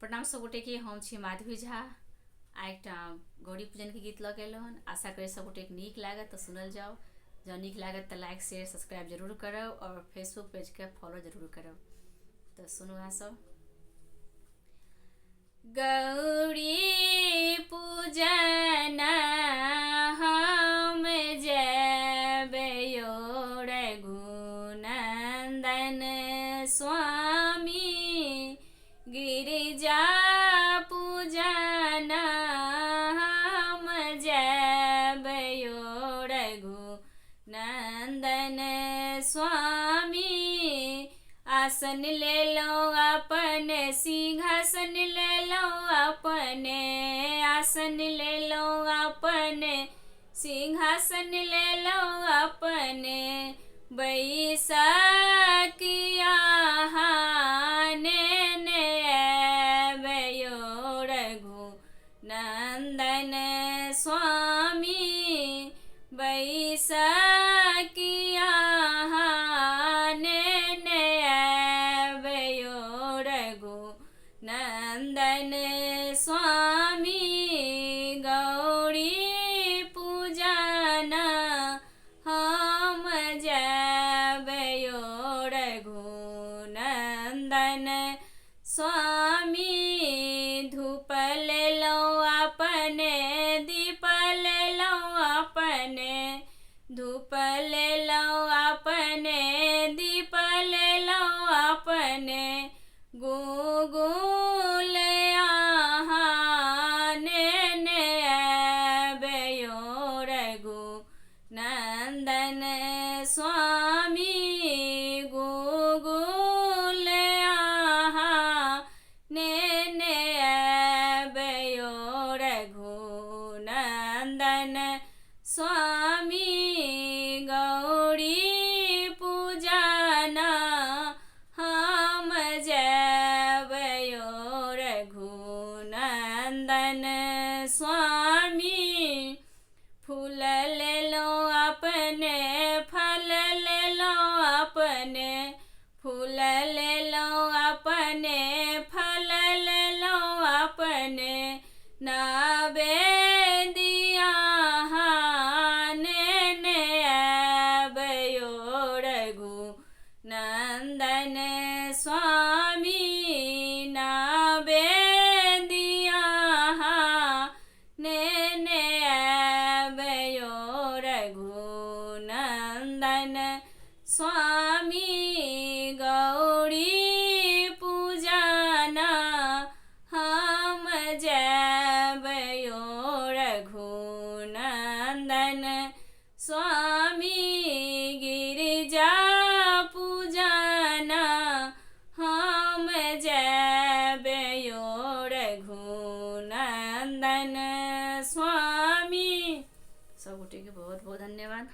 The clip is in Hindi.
प्रणाम सब गोटे के हम छी माधवी झा। आ एक गौरी पूजन के गीत लगेल हन। आशा करे सब गोटे नीक लागत तो सुनल जाओ। जब नीक लागत तो लाइक शेयर सब्सक्राइब जरूर करो और फेसबुक पेज के फॉलो जरूर करो। तो सुनो आ सब। गौरी पूजन हम जय रघुनंदन स्वामी, गिरिजा पूजन हम जय रघुनंदन स्वामी। आसन ले लो अपने, सिंहासन ले लो अपने, आसन ले लो अपने, सिंहासन ले लो अपने। बैसा किया रघुनंदन स्वामी, बैसा किया रघुनंदन स्वामी। गौरी पूजन हम जय रघुनंदन स्वामी। धूप ले लो अपने, दीप ले लो अपने, धूप ले लो अपने, दीप ले लो अपने। गुगुल रघुनंदन स्वामी, गुगुल रघुनंदन स्वामी। गौरी पूजन हम जय रघुनंदन स्वामी। फूल ले लो अपने, फल ले लो अपने, फूल ले लो अपने, फल ले लो अपने। नैवेद्य रघुनंदन स्वामी, नैवेद्य रघुनंदन स्वामी। गौरी पूजन हम जय रघुनंदन स्वामी। गिरिजा पूजन हम जय रघुनंदन स्वामी। सब गोटे के बहुत बहुत धन्यवाद।